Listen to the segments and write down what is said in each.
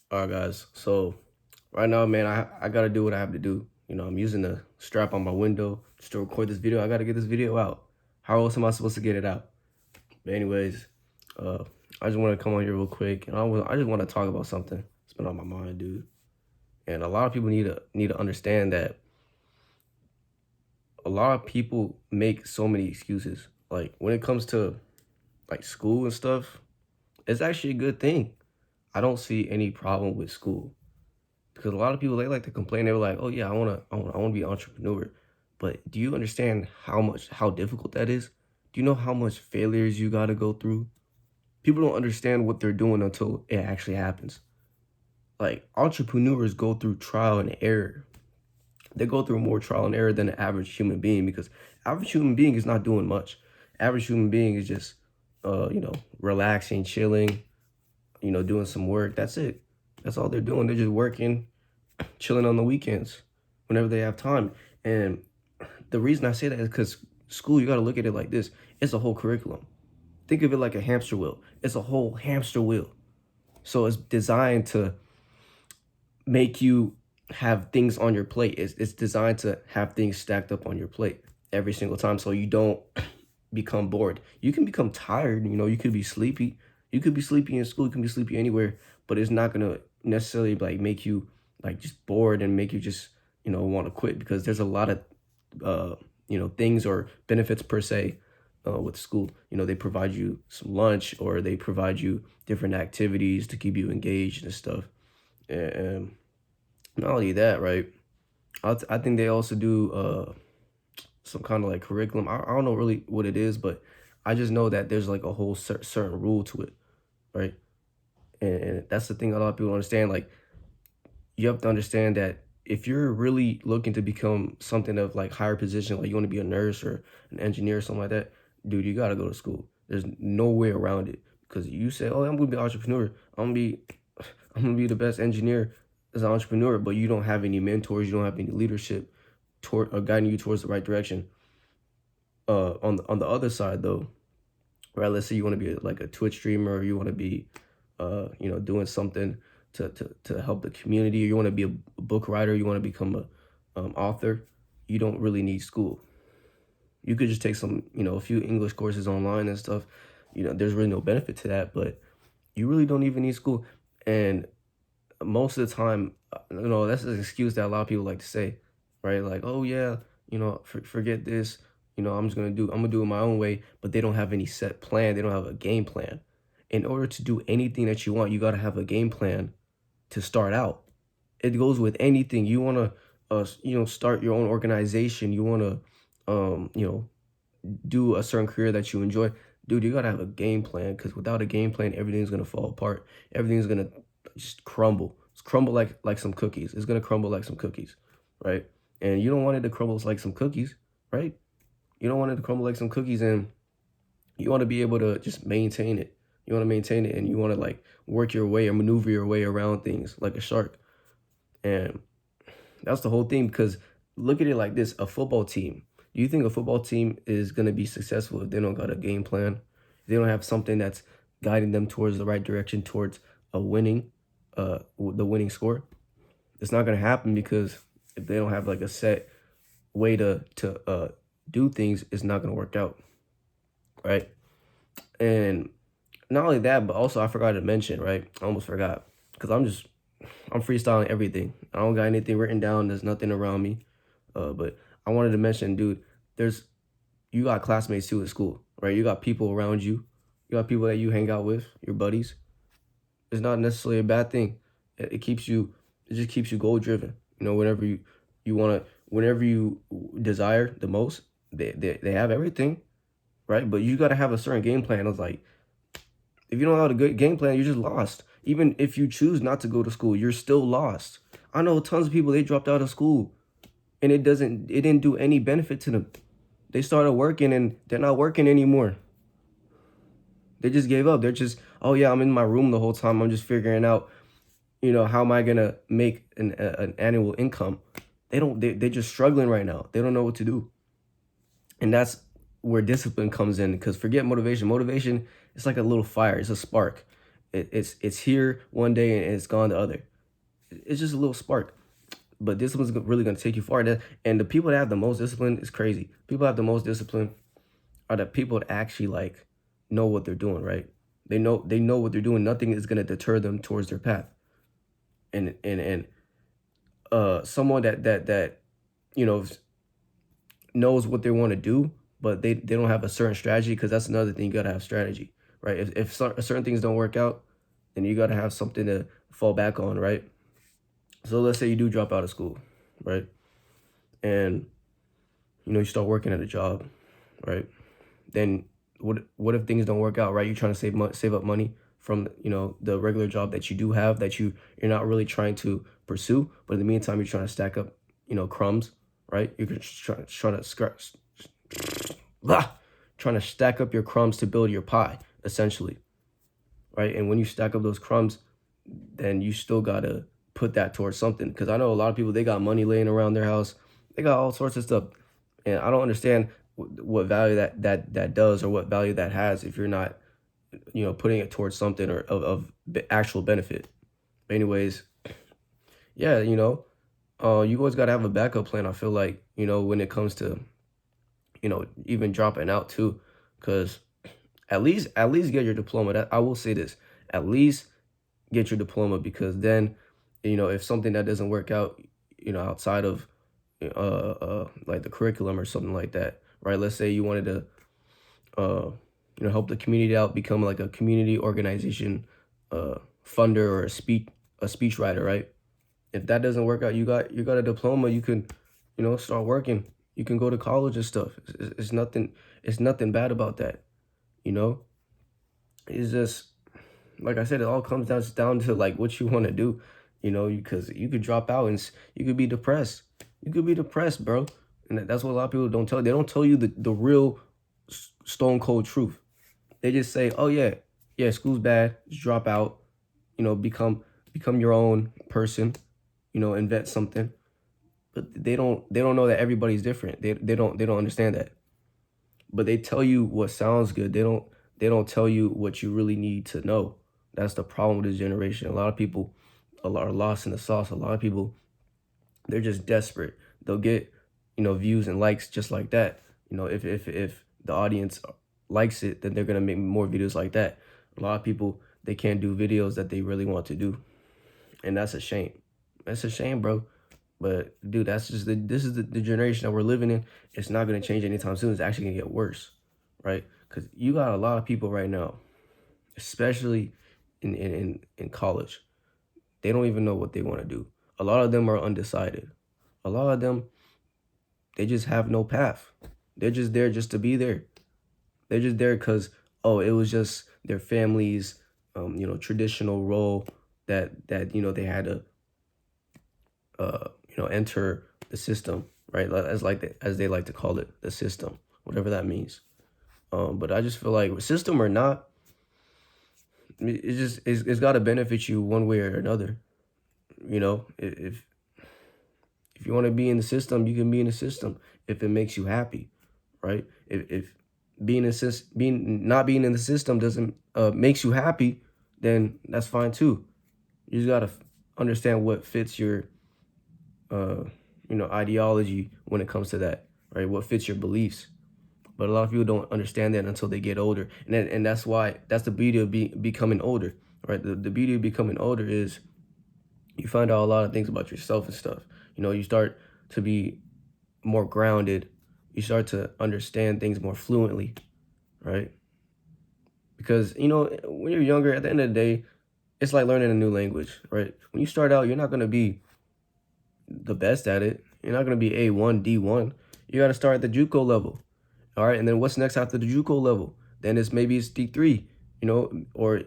All right, guys. So right now, man, I gotta do what I have to do. I'm using the strap on my window just to record this video. I gotta get this video out. How else am I supposed to get it out? But anyways, uh, I just want to come on here real quick, and I just want to talk about something that's been on my mind, dude. And a lot of people need to understand that a lot of people make so many excuses. Like when it comes to like school and stuff, it's actually a good thing. I don't see any problem with school. Because a lot of people they like to complain. They were like, "Oh yeah, I want to be an entrepreneur," but do you understand how difficult that is? Do you know how much failures you got to go through? People don't understand what they're doing until it actually happens. Like entrepreneurs go through trial and error. They go through more trial and error than an average human being because average human being is not doing much. Average human being is just, relaxing, chilling, doing some work. That's it. That's all they're doing. They're just working, chilling on the weekends whenever they have time. And the reason I say that is because school, you got to look at it like this. It's a whole curriculum. Think of it like a hamster wheel. It's a whole hamster wheel. So it's designed to make you have things on your plate. It's designed to have things stacked up on your plate every single time so you don't become bored. You can become tired, you could be sleepy. You could be sleepy in school, you can be sleepy anywhere, but it's not gonna necessarily like make you like just bored and make you just, want to quit because there's a lot of things or benefits per se with school. They provide you some lunch or they provide you different activities to keep you engaged and stuff. And not only that, right? I think they also do some kind of like curriculum. I don't know really what it is, but I just know that there's like a whole certain rule to it, right? And that's the thing a lot of people don't understand. Like you have to understand that if you're really looking to become something of like higher position, like you want to be a nurse or an engineer or something like that, dude, you gotta go to school. There's no way around it because you say, "Oh, I'm gonna be an entrepreneur. I'm gonna be the best engineer as an entrepreneur," but you don't have any mentors, you don't have any leadership toward guiding you towards the right direction. On the other side though, right? Let's say you want to be like a Twitch streamer, or you want to be, doing something to help the community, or you want to be a book writer, you want to become a author. You don't really need school. You could just take some, a few English courses online and stuff. There's really no benefit to that, but you really don't even need school. And most of the time, that's an excuse that a lot of people like to say, right? Like, oh yeah, forget this. I'm gonna do it my own way, but they don't have any set plan. They don't have a game plan. In order to do anything that you want, you got to have a game plan to start out. It goes with anything. You want to, start your own organization. You want to, do a certain career that you enjoy. Dude, you got to have a game plan because without a game plan, everything's going to fall apart. Everything's going to just crumble. It's crumble like some cookies. It's going to crumble like some cookies, right? And you don't want it to crumble like some cookies, right? You don't want it to crumble like some cookies, and you want to be able to just maintain it. You want to maintain it, and you want to like work your way or maneuver your way around things like a shark. And that's the whole thing because look at it like this, a football team. Do you think a football team is going to be successful if they don't got a game plan? If they don't have something that's guiding them towards the right direction, towards a winning, the winning score? It's not going to happen because if they don't have like a set way to do things, it's not going to work out, right? And not only that, but also I forgot to mention, right? I almost forgot because I'm freestyling everything. I don't got anything written down. There's nothing around me. But I wanted to mention, dude, there's you got classmates too at school, right? You got people around you. You got people that you hang out with, your buddies. It's not necessarily a bad thing. It keeps you. It just keeps you goal driven. Whenever you want to, whenever you desire the most, they have everything, right? But you got to have a certain game plan. It's like if you don't have a good game plan, you're just lost. Even if you choose not to go to school, you're still lost. I know tons of people they dropped out of school and it didn't do any benefit to them. They started working and they're not working anymore. They just gave up. They're just, oh yeah, I'm in my room the whole time. I'm just figuring out, how am I gonna make an annual income? They're just struggling right now. They don't know what to do. And that's where discipline comes in because forget motivation. Motivation, it's like a little fire. It's a spark. It's here one day and it's gone the other. It's just a little spark. But discipline's really going to take you far. And the people that have the most discipline is crazy. People that have the most discipline are the people that actually like know what they're doing, right? They know what they're doing. Nothing is going to deter them towards their path. And someone that you know knows what they want to do, but they don't have a certain strategy, because that's another thing. You got to have strategy, right? If certain things don't work out, then you got to have something to fall back on, right? So let's say you do drop out of school, right? And you start working at a job, right? Then what if things don't work out, right? You're trying to save up money from the regular job that you do have, that you're not really trying to pursue, but in the meantime you're trying to stack up crumbs, right? You're trying to stack up your crumbs to build your pie, essentially, right? And when you stack up those crumbs, then you still gotta put that towards something. Because I know a lot of people, they got money laying around their house, they got all sorts of stuff, and I don't understand what value that does, or what value that has, if you're not putting it towards something or of actual benefit. But anyways, yeah, you always got to have a backup plan. I feel like when it comes to even dropping out too, because at least get your diploma. I will say this: at least get your diploma, because then if something that doesn't work out outside of like the curriculum or something like that, right? Let's say you wanted to help the community out, become like a community organization funder, or a speech writer, right? If that doesn't work out, you got a diploma, you can start working, you can go to college and stuff. It's nothing bad about that. It's just, like I said, it all comes down to like what you want to do, because you could drop out and you could be depressed. You could be depressed, bro. And that's what a lot of people don't tell you. They don't tell you the real stone cold truth. They just say, oh yeah, school's bad, just drop out, become your own person, invent something. But they don't know that everybody's different. They don't understand that. But they tell you what sounds good. They don't tell you what you really need to know. That's the problem with this generation. A lot of people are lost in the sauce. A lot of people, they're just desperate. They'll get views and likes just like that. If the audience likes it, then they're gonna make more videos like that. A lot of people, they can't do videos that they really want to do, and that's a shame. That's a shame, bro. But dude, this is the generation that we're living in. It's not gonna change anytime soon. It's actually gonna get worse, right? Because you got a lot of people right now, especially in college. They don't even know what they want to do. A lot of them are undecided. A lot of them, they just have no path. They're just there just to be there. They're just there because, oh, it was just their family's, traditional role that they had to, enter the system, right? As they like to call it, the system, whatever that means. But I just feel like, system or not, it's got to benefit you one way or another. If you want to be in the system, you can be in the system if it makes you happy, right? If not being in the system doesn't makes you happy, then that's fine too. You just gotta understand what fits your ideology when it comes to that, right? What fits your beliefs. But a lot of people don't understand that until they get older, and that's the beauty of becoming older, right? The beauty of becoming older is you find out a lot of things about yourself and stuff. You start to be more grounded. You start to understand things more fluently, right? Because, when you're younger, at the end of the day, it's like learning a new language, right? When you start out, you're not going to be the best at it. You're not going to be A1, D1. You got to start at the JUCO level, all right? And then what's next after the JUCO level? Then maybe it's D3, or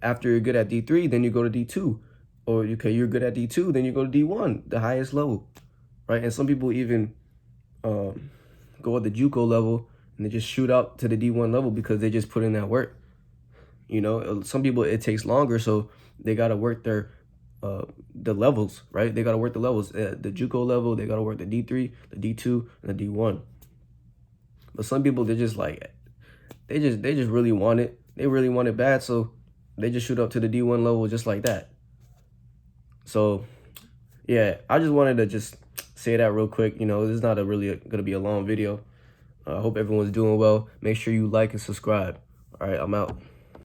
after you're good at D3, then you go to D2. Or you're good at D2, then you go to D1, the highest level, right? And some people even go at the JUCO level and they just shoot up to the D1 level because they just put in that work. Some people, it takes longer, so they gotta work the levels, right? They gotta work the levels. The JUCO level, they gotta work the D3, the D2, and the D1. But some people, they just really want it. They really want it bad, so they just shoot up to the D1 level just like that. So yeah, I just wanted to just say that real quick. You know, this is not gonna be a long video. I hope everyone's doing well. Make sure you like and subscribe. All right, I'm out.